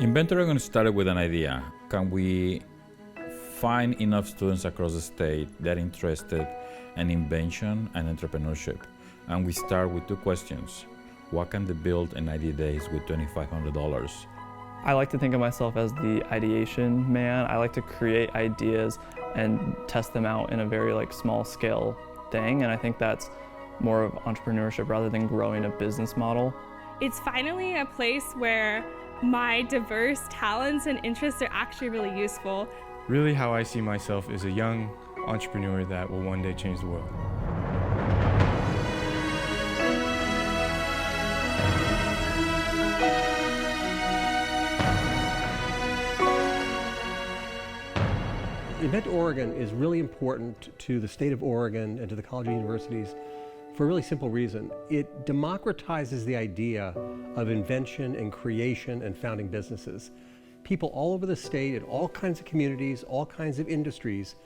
InventOR started with an idea. Can we find enough students across the state that are interested in invention and entrepreneurship? And we start with two questions. What can they build in 90 days with $2,500? I like to think of myself as the ideation man. I like to create ideas and test them out in a very small scale thing, and I think that's more of entrepreneurship rather than growing a business model. It's finally a place where my diverse talents and interests are actually really useful. Really how I see myself is a young entrepreneur that will one day change the world. InventOR Oregon is really important to the state of Oregon and to the college and universities for a really simple reason. It democratizes the idea of invention and creation and founding businesses. People all over the state, in all kinds of communities, all kinds of industries,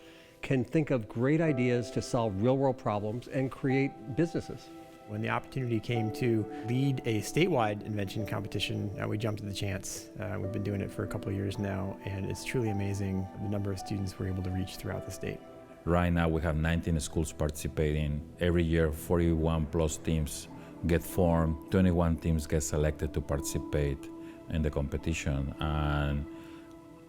can think of great ideas to solve real-world problems and create businesses. When the opportunity came to lead a statewide invention competition, we jumped at the chance. We've been doing it for a couple of years now, and it's truly amazing the number of students we're able to reach throughout the state. Right now we have 19 schools participating. Every year 41 plus teams get formed, 21 teams get selected to participate in the competition, and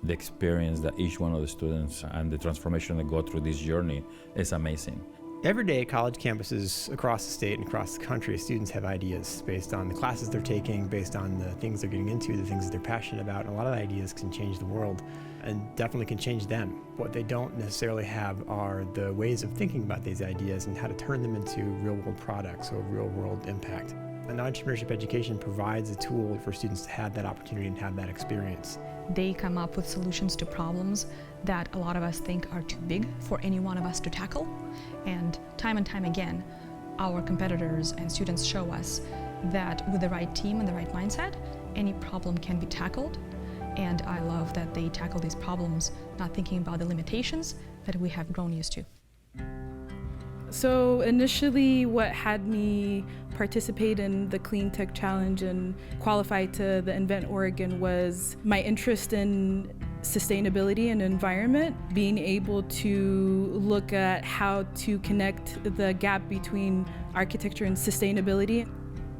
the experience that each one of the students and the transformation they go through this journey is amazing. Every day at college campuses across the state and across the country, students have ideas based on the classes they're taking, based on the things they're getting into, the things that they're passionate about. And a lot of ideas can change the world and definitely can change them. What they don't necessarily have are the ways of thinking about these ideas and how to turn them into real-world products or real-world impact. An entrepreneurship education provides a tool for students to have that opportunity and have that experience. They come up with solutions to problems that a lot of us think are too big for any one of us to tackle. And time again, our competitors and students show us that with the right team and the right mindset, any problem can be tackled. And I love that they tackle these problems not thinking about the limitations that we have grown used to. So initially what had me participate in the Clean Tech Challenge and qualify to the Invent Oregon was my interest in sustainability and environment, being able to look at how to connect the gap between architecture and sustainability.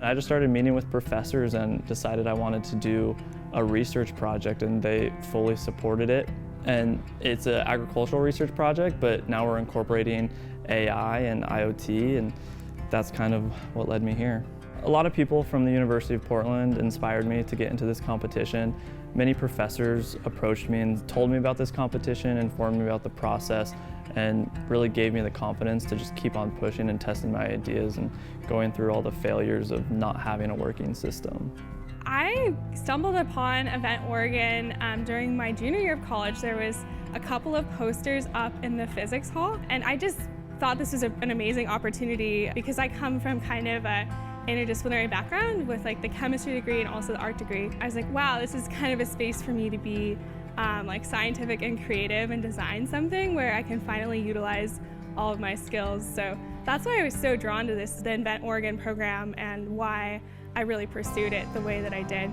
I just started meeting with professors and decided I wanted to do a research project, and they fully supported it. And it's an agricultural research project, but now we're incorporating AI and IoT, and that's kind of what led me here. A lot of people from the University of Portland inspired me to get into this competition. Many professors approached me and told me about this competition, informed me about the process, and really gave me the confidence to just keep on pushing and testing my ideas and going through all the failures of not having a working system. I stumbled upon Invent Oregon during my junior year of college. There was a couple of posters up in the physics hall, and I just thought this was an amazing opportunity because I come from kind of a interdisciplinary background with the chemistry degree and also the art degree. I was like, wow, this is kind of a space for me to be scientific and creative and design something where I can finally utilize all of my skills. So that's why I was so drawn to the Invent Oregon program and why I really pursued it the way that I did.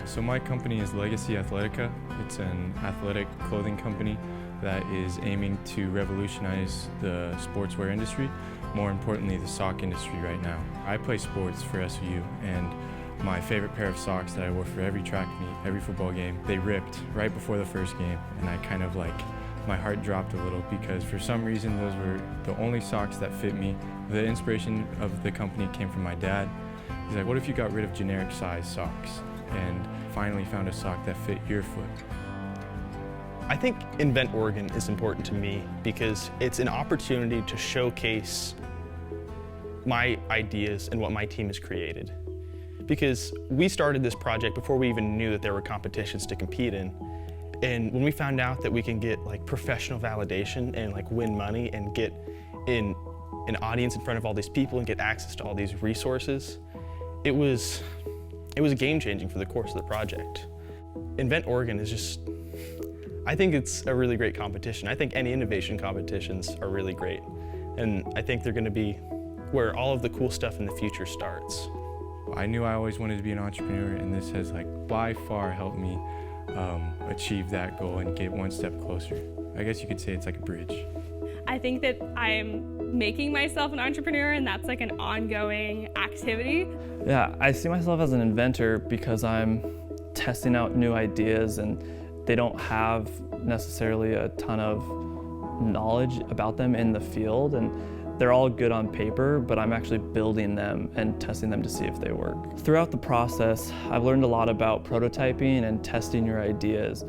So my company is Legacy Athletica. It's an athletic clothing company that is aiming to revolutionize the sportswear industry, more importantly the sock industry right now. I play sports for SVU, and my favorite pair of socks that I wore for every track meet, every football game, they ripped right before the first game, and I kind of my heart dropped a little because for some reason those were the only socks that fit me. The inspiration of the company came from my dad. He's like, what if you got rid of generic size socks and finally found a sock that fit your foot? I think Invent Oregon is important to me because it's an opportunity to showcase my ideas and what my team has created. Because we started this project before we even knew that there were competitions to compete in. And when we found out that we can get professional validation and win money and get in an audience in front of all these people and get access to all these resources, it was game-changing for the course of the project. Invent Oregon is just, I think it's a really great competition. I think any innovation competitions are really great. And I think they're going to be where all of the cool stuff in the future starts. I knew I always wanted to be an entrepreneur, and this has by far helped me achieve that goal and get one step closer. I guess you could say it's like a bridge. I think that I'm making myself an entrepreneur, and that's like an ongoing activity. Yeah, I see myself as an inventor because I'm testing out new ideas, and they don't have necessarily a ton of knowledge about them in the field, and they're all good on paper, but I'm actually building them and testing them to see if they work. Throughout the process, I've learned a lot about prototyping and testing your ideas.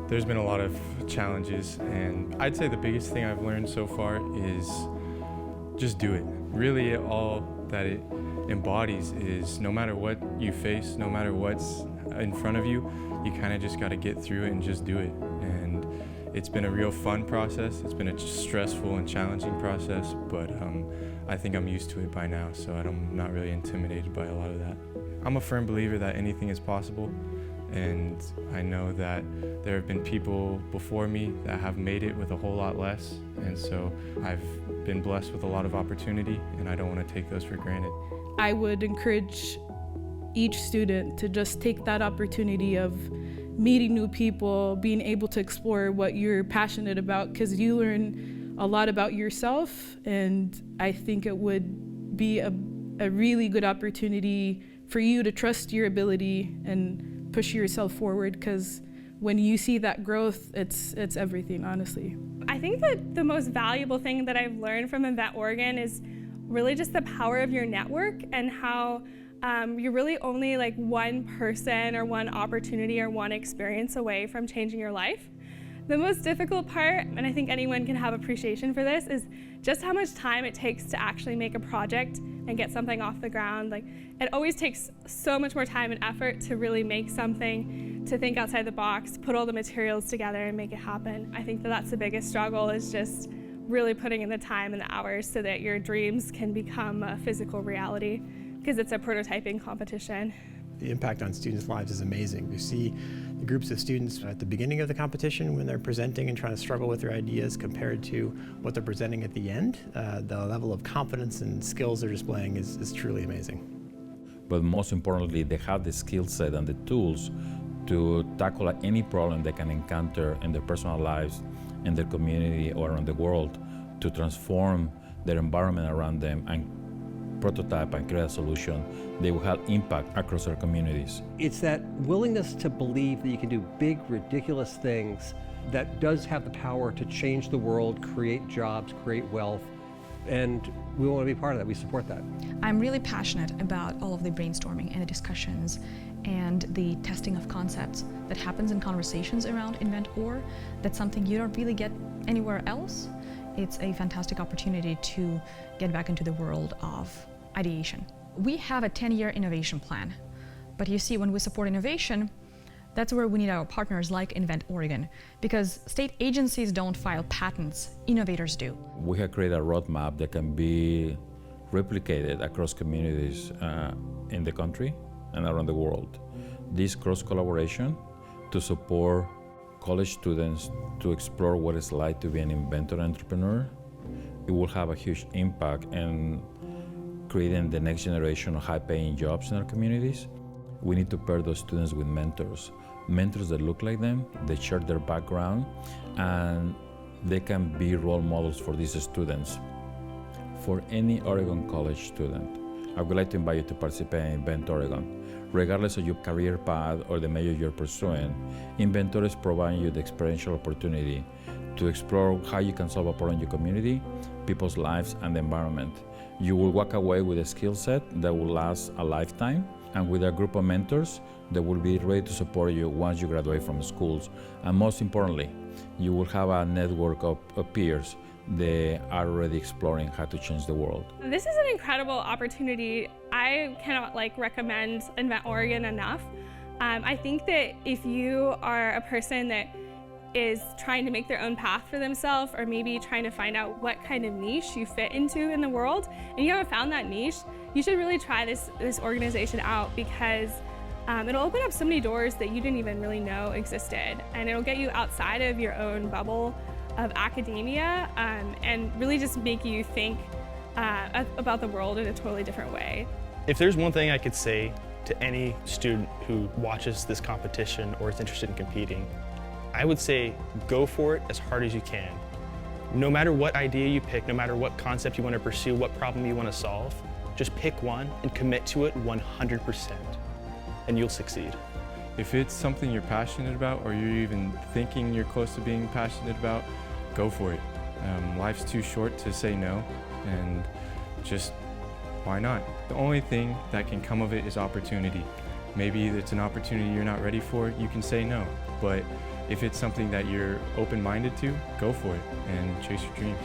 There's been a lot of challenges, and I'd say the biggest thing I've learned so far is just do it. Really, all that it embodies is no matter what you face, no matter what's in front of you, you kind of just got to get through it and just do it. And it's been a real fun process. It's been a stressful and challenging process, but I think I'm used to it by now, so I'm not really intimidated by a lot of that. I'm a firm believer that anything is possible, and I know that there have been people before me that have made it with a whole lot less, and so I've been blessed with a lot of opportunity, and I don't want to take those for granted. I would encourage each student to just take that opportunity of meeting new people, being able to explore what you're passionate about, because you learn a lot about yourself, and I think it would be a really good opportunity for you to trust your ability and push yourself forward, because when you see that growth, it's everything, honestly. I think that the most valuable thing that I've learned from Invent Oregon is really just the power of your network, and how you're really only like one person or one opportunity or one experience away from changing your life. The most difficult part, and I think anyone can have appreciation for this, is just how much time it takes to actually make a project and get something off the ground. Like, it always takes so much more time and effort to really make something, to think outside the box, put all the materials together and make it happen. I think that that's the biggest struggle, is just really putting in the time and the hours so that your dreams can become a physical reality, because it's a prototyping competition. The impact on students' lives is amazing. You see the groups of students at the beginning of the competition when they're presenting and trying to struggle with their ideas compared to what they're presenting at the end. The level of confidence and skills they're displaying is truly amazing. But most importantly, they have the skill set and the tools to tackle any problem they can encounter in their personal lives, in their community, or around the world, to transform their environment around them and prototype and create a solution they will have impact across our communities. It's that willingness to believe that you can do big, ridiculous things that does have the power to change the world, create jobs, create wealth, and we want to be part of that. We support that. I'm really passionate about all of the brainstorming and the discussions and the testing of concepts that happens in conversations around InventOR. That's something you don't really get anywhere else. It's a fantastic opportunity to get back into the world of ideation. We have a 10-year innovation plan, but you see, when we support innovation, that's where we need our partners like Invent Oregon, because state agencies don't file patents, innovators do. We have created a roadmap that can be replicated across communities in the country and around the world. This cross-collaboration to support college students to explore what it's like to be an inventor entrepreneur, it will have a huge impact in creating the next generation of high-paying jobs in our communities. We need to pair those students with mentors that look like them, they share their background, and they can be role models for these students. For any Oregon College student, I would like to invite you to participate in Invent Oregon. Regardless of your career path or the major you're pursuing, InventOR is providing you the experiential opportunity to explore how you can solve a problem in your community, people's lives, and the environment. You will walk away with a skill set that will last a lifetime, and with a group of mentors that will be ready to support you once you graduate from schools. And most importantly, you will have a network of peers they are already exploring how to change the world. This is an incredible opportunity. I cannot recommend Invent Oregon enough. I think that if you are a person that is trying to make their own path for themselves, or maybe trying to find out what kind of niche you fit into in the world, and you haven't found that niche, you should really try this organization out, because it'll open up so many doors that you didn't even really know existed, and it'll get you outside of your own bubble of academia, and really just make you think about the world in a totally different way. If there's one thing I could say to any student who watches this competition or is interested in competing, I would say go for it as hard as you can. No matter what idea you pick, no matter what concept you want to pursue, what problem you want to solve, just pick one and commit to it 100%, and you'll succeed. If it's something you're passionate about, or you're even thinking you're close to being passionate about, go for it. Life's too short to say no, and just why not? The only thing that can come of it is opportunity. Maybe it's an opportunity you're not ready for, you can say no. But if it's something that you're open-minded to, go for it and chase your dreams.